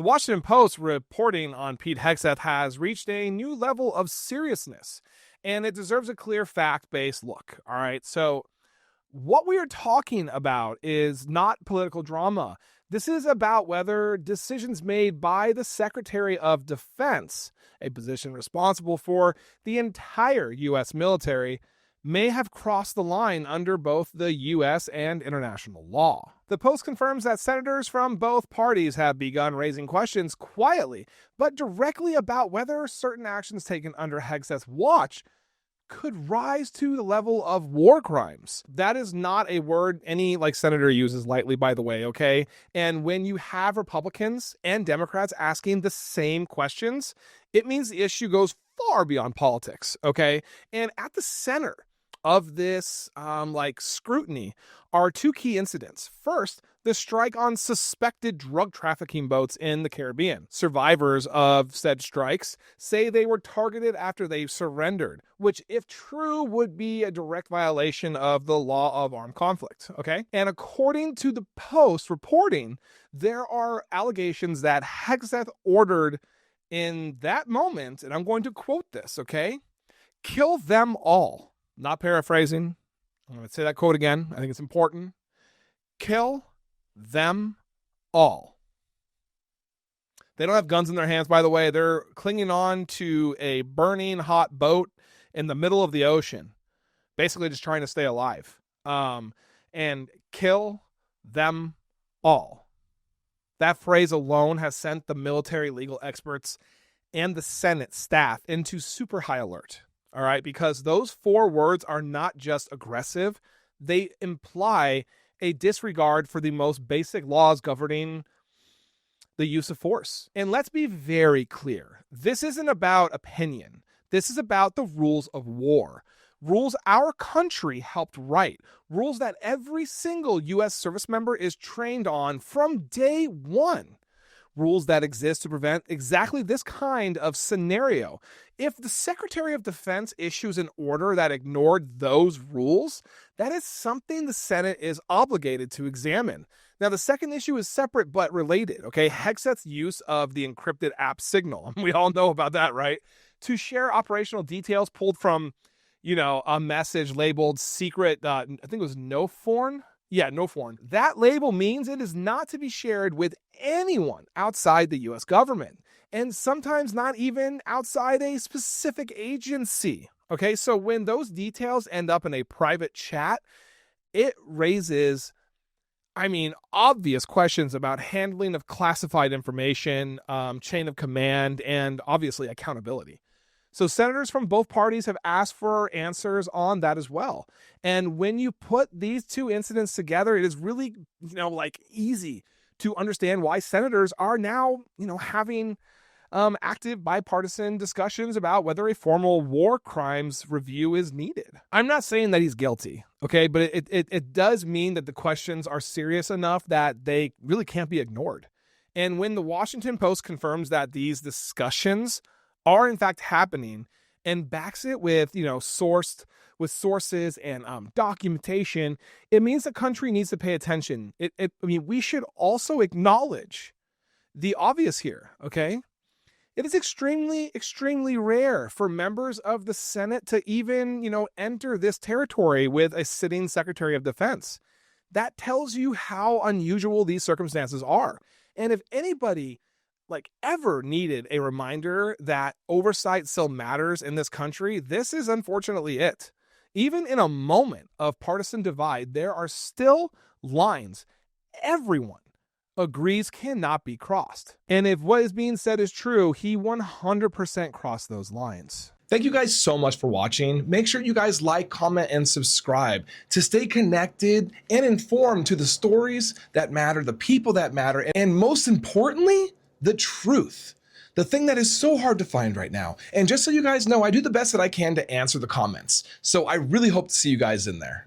The Washington Post reporting on Pete Hegseth has reached a new level of seriousness, and it deserves a clear fact-based look. All right, so what we are talking about is not political drama. This is about whether decisions made by the Secretary of Defense, a position responsible for the entire U.S. military, may have crossed the line under both the U.S. and international law. The Post confirms that senators from both parties have begun raising questions quietly, but directly about whether certain actions taken under Hegseth's watch could rise to the level of war crimes. That is not a word any senator uses lightly, by the way, okay? And when you have Republicans and Democrats asking the same questions, it means the issue goes far beyond politics, okay? And at the center of this scrutiny are two key incidents. First, the strike on suspected drug trafficking boats in the Caribbean. Survivors of said strikes say they were targeted after they surrendered, which, if true, would be a direct violation of the law of armed conflict, okay? And according to the Post reporting, there are allegations that Hegseth ordered in that moment, and I'm going to quote this, okay? "Kill them all." Not paraphrasing. I'm going to say that quote again. I think it's important. Kill them all. They don't have guns in their hands, by the way. They're clinging on to a burning hot boat in the middle of the ocean, basically just trying to stay alive. And kill them all. That phrase alone has sent the military legal experts and the Senate staff into super high alert. All right, because those four words are not just aggressive, they imply a disregard for the most basic laws governing the use of force. And let's be very clear. This isn't about opinion. This is about the rules of war. Rules our country helped write. Rules that every single U.S. service member is trained on from day one. Rules that exist to prevent exactly this kind of scenario. If the Secretary of Defense issues an order that ignored those rules, that is something the Senate is obligated to examine. Now, the second issue is separate but related, okay? Hegseth's use of the encrypted app Signal, we all know about that, right? To share operational details pulled from, a message labeled secret, I think it was NoForn. Yeah, NoForn. That label means it is not to be shared with anyone outside the U.S. government, and sometimes not even outside a specific agency. Okay, so when those details end up in a private chat, it raises, obvious questions about handling of classified information, chain of command, and obviously accountability. So senators from both parties have asked for answers on that as well. And when you put these two incidents together, it is really, easy to understand why senators are now, having active bipartisan discussions about whether a formal war crimes review is needed. I'm not saying that he's guilty, okay? But it does mean that the questions are serious enough that they really can't be ignored. And when the Washington Post confirms that these discussions are in fact happening and backs it with, sources and documentation, it means the country needs to pay attention. We should also acknowledge the obvious here, okay? It is extremely, extremely rare for members of the Senate to even, enter this territory with a sitting Secretary of Defense. That tells you how unusual these circumstances are. And if anybody ever needed a reminder that oversight still matters in this country, this is unfortunately it. Even in a moment of partisan divide, there are still lines everyone agrees cannot be crossed. And if what is being said is true, he 100% crossed those lines. Thank you guys so much for watching. Make sure you guys like, comment, and subscribe to stay connected and informed to the stories that matter, the people that matter, and most importantly, the truth, the thing that is so hard to find right now. And just so you guys know, I do the best that I can to answer the comments. So I really hope to see you guys in there.